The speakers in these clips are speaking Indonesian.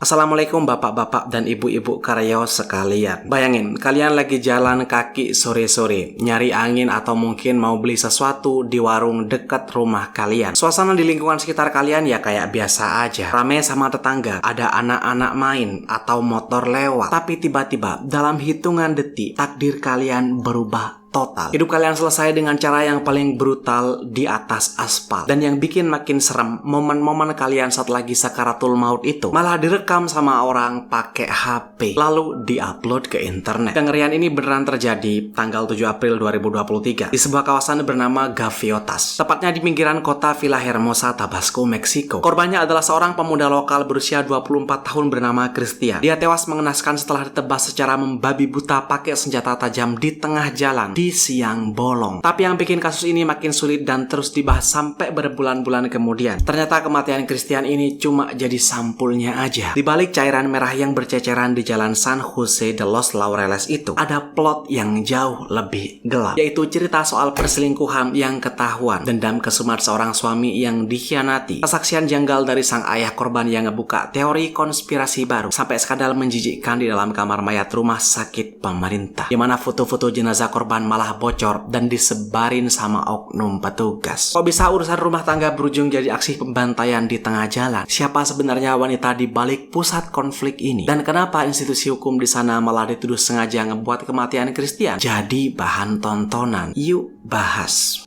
Assalamualaikum bapak-bapak dan ibu-ibu karyawan sekalian. Bayangin, kalian lagi jalan kaki sore-sore, nyari angin atau mungkin mau beli sesuatu di warung dekat rumah kalian. Suasana di lingkungan sekitar kalian ya kayak biasa aja. Rame sama tetangga, ada anak-anak main atau motor lewat. Tapi tiba-tiba dalam hitungan detik, takdir kalian berubah total. Hidup kalian selesai dengan cara yang paling brutal di atas aspal. Dan yang bikin makin serem, momen-momen kalian saat lagi sakaratul maut itu malah direkam sama orang pakai HP, lalu diupload ke internet. Kengerian ini beneran terjadi tanggal 7 April 2023 di sebuah kawasan bernama Gaviotas, tepatnya di pinggiran kota Villahermosa, Tabasco, Meksiko. Korbannya adalah seorang pemuda lokal berusia 24 tahun bernama Christian. Dia tewas mengenaskan setelah ditebas secara membabi buta pakai senjata tajam di tengah jalan di siang bolong. Tapi yang bikin kasus ini makin sulit dan terus dibahas sampai berbulan-bulan kemudian, ternyata kematian Christian ini cuma jadi sampulnya aja. Di balik cairan merah yang berceceran di jalan San Jose de los Laureles itu, ada plot yang jauh lebih gelap, yaitu cerita soal perselingkuhan yang ketahuan, dendam kesumat seorang suami yang dikhianati, kesaksian janggal dari sang ayah korban yang ngebuka teori konspirasi baru, sampai sekadar menjijikkan di dalam kamar mayat rumah sakit pemerintah, di mana foto-foto jenazah korban malah bocor dan disebarin sama oknum petugas. Kok bisa urusan rumah tangga berujung jadi aksi pembantaian di tengah jalan? Siapa sebenarnya wanita di balik pusat konflik ini? Dan kenapa institusi hukum di sana malah dituduh sengaja ngebuat kematian Christian jadi bahan tontonan? Yuk bahas.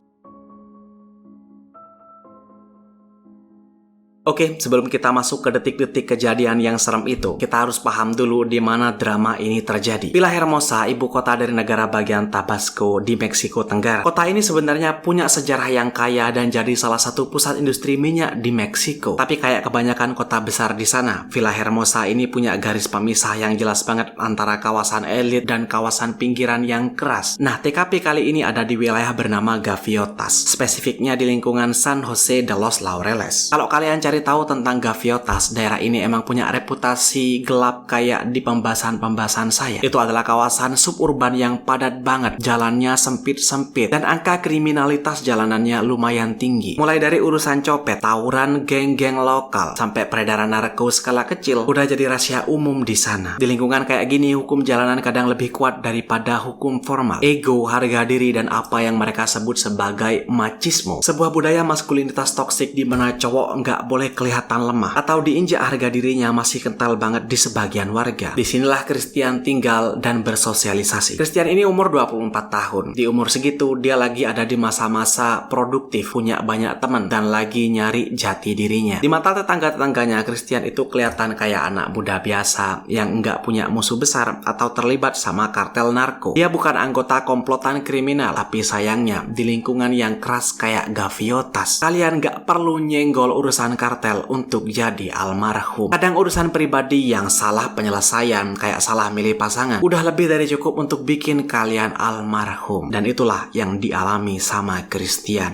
Oke, sebelum kita masuk ke detik-detik kejadian yang serem itu, kita harus paham dulu di mana drama ini terjadi. Villahermosa, ibu kota dari negara bagian Tabasco di Meksiko Tenggara. Kota ini sebenarnya punya sejarah yang kaya dan jadi salah satu pusat industri minyak di Meksiko. Tapi kayak kebanyakan kota besar di sana, Villahermosa ini punya garis pemisah yang jelas banget antara kawasan elit dan kawasan pinggiran yang keras. Nah, TKP kali ini ada di wilayah bernama Gaviotas, spesifiknya di lingkungan San Jose de los Laureles. Kalau kalian cari tahu tentang Gaviotas, daerah ini emang punya reputasi gelap kayak di pembahasan-pembahasan saya. Itu adalah kawasan suburban yang padat banget, jalannya sempit-sempit, dan angka kriminalitas jalanannya lumayan tinggi. Mulai dari urusan copet, tawuran, geng-geng lokal, sampai peredaran narko skala kecil, udah jadi rahasia umum di sana. Di lingkungan kayak gini, hukum jalanan kadang lebih kuat daripada hukum formal. Ego, harga diri, dan apa yang mereka sebut sebagai machismo, sebuah budaya maskulinitas toksik di mana cowok nggak boleh kelihatan lemah atau diinjak harga dirinya masih kental banget di sebagian warga. Disinilah Christian tinggal dan bersosialisasi. Christian ini umur 24 tahun. Di umur segitu dia lagi ada di masa-masa produktif, punya banyak teman dan lagi nyari jati dirinya. Di mata tetangga-tetangganya, Christian itu kelihatan kayak anak muda biasa yang nggak punya musuh besar atau terlibat sama kartel narko. Dia bukan anggota komplotan kriminal, tapi sayangnya di lingkungan yang keras kayak Gaviotas, kalian nggak perlu nyenggol urusan kartel untuk jadi almarhum. Kadang urusan pribadi yang salah penyelesaian, kayak salah milih pasangan, udah lebih dari cukup untuk bikin kalian almarhum. Dan itulah yang dialami sama Christian.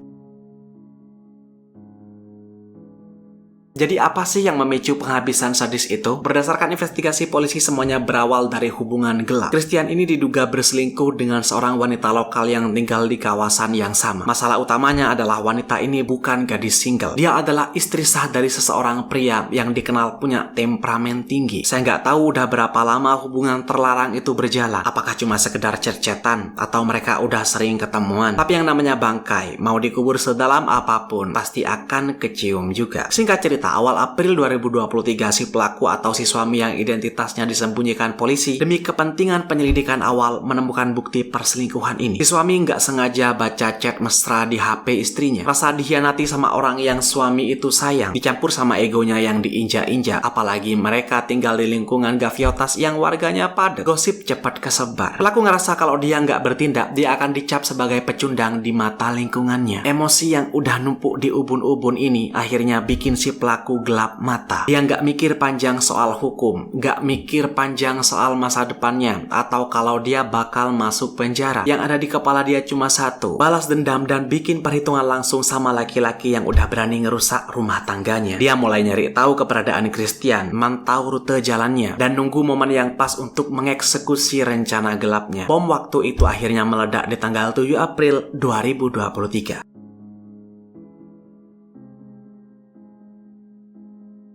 Jadi apa sih yang memicu penghabisan sadis itu? Berdasarkan investigasi polisi, semuanya berawal dari hubungan gelap. Christian ini diduga berselingkuh dengan seorang wanita lokal yang tinggal di kawasan yang sama. Masalah utamanya adalah wanita ini bukan gadis single. Dia adalah istri sah dari seseorang pria yang dikenal punya temperamen tinggi. Saya nggak tahu udah berapa lama hubungan terlarang itu berjalan. Apakah cuma sekedar chat-chatan atau mereka udah sering ketemuan? Tapi yang namanya bangkai, mau dikubur sedalam apapun, pasti akan kecium juga. Singkat cerita, awal April 2023, si pelaku atau si suami yang identitasnya disembunyikan polisi demi kepentingan penyelidikan awal menemukan bukti perselingkuhan ini. Si suami nggak sengaja baca chat mesra di HP istrinya. Rasa dikhianati sama orang yang suami itu sayang, dicampur sama egonya yang diinjak-injak. Apalagi mereka tinggal di lingkungan Gaviotas yang warganya padat. Gosip cepat kesebar. Pelaku ngerasa kalau dia nggak bertindak, dia akan dicap sebagai pecundang di mata lingkungannya. Emosi yang udah numpuk di ubun-ubun ini akhirnya bikin si pelaku gelap mata. Dia nggak mikir panjang soal hukum, nggak mikir panjang soal masa depannya, atau kalau dia bakal masuk penjara. Yang ada di kepala dia cuma satu, balas dendam dan bikin perhitungan langsung sama laki-laki yang udah berani ngerusak rumah tangganya. Dia mulai nyari tahu keberadaan Christian, mantau rute jalannya, dan nunggu momen yang pas untuk mengeksekusi rencana gelapnya. Bom waktu itu akhirnya meledak di tanggal 7 April 2023.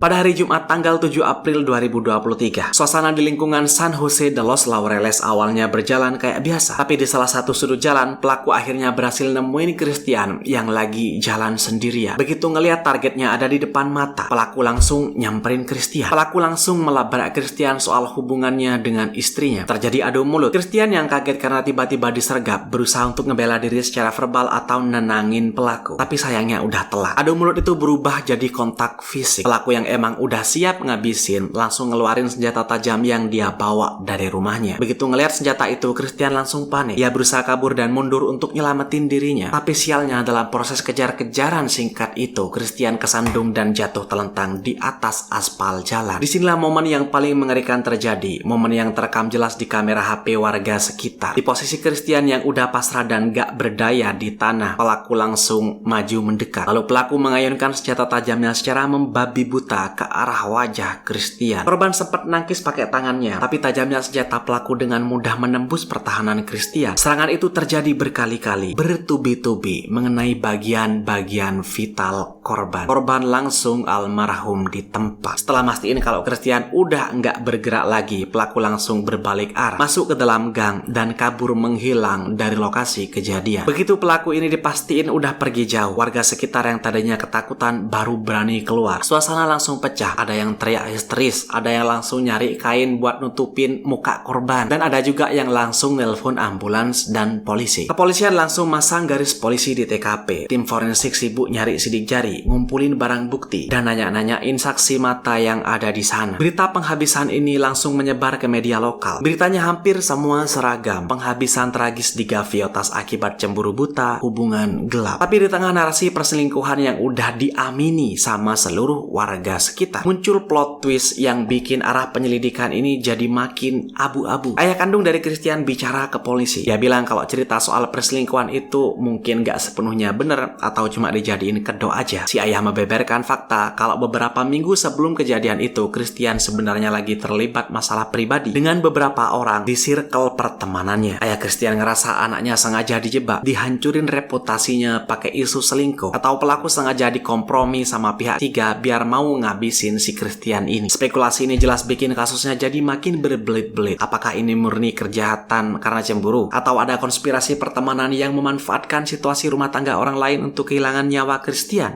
Pada hari Jumat tanggal 7 April 2023, suasana di lingkungan San Jose de los Laureles awalnya berjalan kayak biasa. Tapi di salah satu sudut jalan, pelaku akhirnya berhasil nemuin Christian yang lagi jalan sendirian. Begitu ngelihat targetnya ada di depan mata, pelaku langsung nyamperin Christian. Pelaku langsung melabrak Christian soal hubungannya dengan istrinya. Terjadi adu mulut. Christian yang kaget karena tiba-tiba disergap, berusaha untuk ngebela diri secara verbal atau nenangin pelaku. Tapi sayangnya udah telat. Adu mulut itu berubah jadi kontak fisik. Pelaku yang emang udah siap ngabisin langsung ngeluarin senjata tajam yang dia bawa dari rumahnya. Begitu ngelihat senjata itu, Christian langsung panik. Ia berusaha kabur dan mundur untuk nyelamatin dirinya. Tapi sialnya dalam proses kejar-kejaran singkat itu, Christian kesandung dan jatuh telentang di atas aspal jalan. Disinilah momen yang paling mengerikan terjadi. Momen yang terekam jelas di kamera HP warga sekitar. Di posisi Christian yang udah pasrah dan gak berdaya di tanah, pelaku langsung maju mendekat. Lalu pelaku mengayunkan senjata tajamnya secara membabi buta ke arah wajah Christian. Korban sempat nangkis pakai tangannya, tapi tajamnya senjata pelaku dengan mudah menembus pertahanan Christian. Serangan itu terjadi berkali-kali, bertubi-tubi mengenai bagian-bagian vital korban. Korban langsung almarhum di tempat. Setelah mastiin kalau Christian udah nggak bergerak lagi, pelaku langsung berbalik arah, masuk ke dalam gang dan kabur menghilang dari lokasi kejadian. Begitu pelaku ini dipastiin udah pergi jauh, warga sekitar yang tadinya ketakutan baru berani keluar. Suasana langsung pecah, ada yang teriak histeris, ada yang langsung nyari kain buat nutupin muka korban, dan ada juga yang langsung nelpon ambulans dan polisi. Kepolisian langsung masang garis polisi di TKP. Tim forensik sibuk nyari sidik jari, ngumpulin barang bukti, dan nanya-nanyain saksi mata yang ada di sana. Berita penghabisan ini langsung menyebar ke media lokal. Beritanya hampir semua seragam. Penghabisan tragis di Gaviotas akibat cemburu buta, hubungan gelap. Tapi di tengah narasi perselingkuhan yang udah diamini sama seluruh warga sekitar, muncul plot twist yang bikin arah penyelidikan ini jadi makin abu-abu. Ayah kandung dari Christian bicara ke polisi. Dia bilang kalau cerita soal perselingkuhan itu mungkin gak sepenuhnya bener atau cuma dijadiin kedok aja. Si ayah membeberkan fakta kalau beberapa minggu sebelum kejadian itu, Christian sebenarnya lagi terlibat masalah pribadi dengan beberapa orang di circle pertemanannya. Ayah Christian ngerasa anaknya sengaja dijebak, dihancurin reputasinya pakai isu selingkuh, atau pelaku sengaja dikompromi sama pihak tiga biar mau ngabisin si Christian ini. Spekulasi ini jelas bikin kasusnya jadi makin berbelit-belit. Apakah ini murni kejahatan karena cemburu, atau ada konspirasi pertemanan yang memanfaatkan situasi rumah tangga orang lain untuk kehilangan nyawa Christian?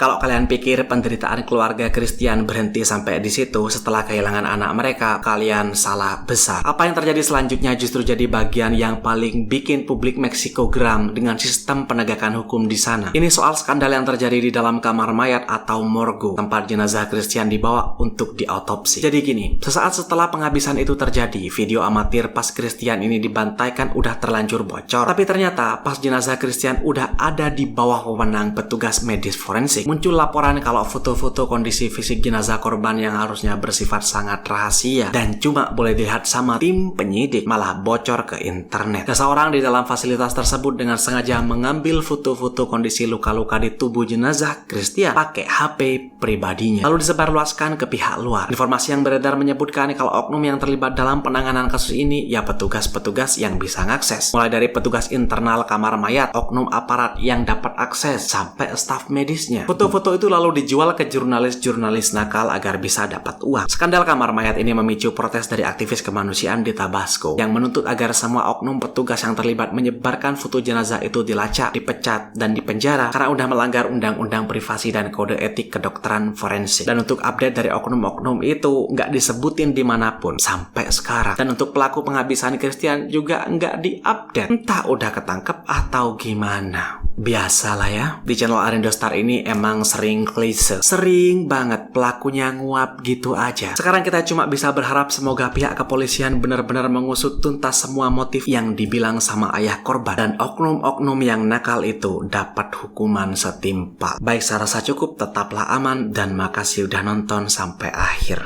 Kalau kalian pikir penderitaan keluarga Christian berhenti sampai di situ setelah kehilangan anak mereka, kalian salah besar. Apa yang terjadi selanjutnya justru jadi bagian yang paling bikin publik Meksiko geram dengan sistem penegakan hukum di sana. Ini soal skandal yang terjadi di dalam kamar mayat atau morgue, tempat jenazah Christian dibawa untuk diautopsi. Jadi gini, sesaat setelah penghabisan itu terjadi, video amatir pas Christian ini dibantaikan udah terlanjur bocor. Tapi ternyata pas jenazah Christian udah ada di bawah wewenang petugas medis forensik. Muncul laporan kalau foto-foto kondisi fisik jenazah korban yang harusnya bersifat sangat rahasia dan cuma boleh dilihat sama tim penyidik malah bocor ke internet. Seseorang di dalam fasilitas tersebut dengan sengaja mengambil foto-foto kondisi luka-luka di tubuh jenazah Christian pakai HP pribadinya, lalu disebarluaskan ke pihak luar. Informasi yang beredar menyebutkan kalau oknum yang terlibat dalam penanganan kasus ini ya petugas-petugas yang bisa ngakses, mulai dari petugas internal kamar mayat, oknum aparat yang dapat akses, sampai staf medisnya. Foto-foto itu lalu dijual ke jurnalis-jurnalis nakal agar bisa dapat uang. Skandal kamar mayat ini memicu protes dari aktivis kemanusiaan di Tabasco yang menuntut agar semua oknum petugas yang terlibat menyebarkan foto jenazah itu dilacak, dipecat, dan dipenjara karena udah melanggar undang-undang privasi dan kode etik kedokteran forensik. Dan untuk update dari oknum-oknum itu nggak disebutin dimanapun sampai sekarang. Dan untuk pelaku penghabisan Christian juga nggak diupdate. Entah udah ketangkep atau gimana. Biasalah ya, di channel Arindostar ini emang sering klise, sering banget pelakunya nguap gitu aja. Sekarang kita cuma bisa berharap semoga pihak kepolisian benar-benar mengusut tuntas semua motif yang dibilang sama ayah korban, dan oknum-oknum yang nakal itu dapat hukuman setimpal. Baik, saya rasa cukup, tetaplah aman, dan makasih udah nonton sampai akhir.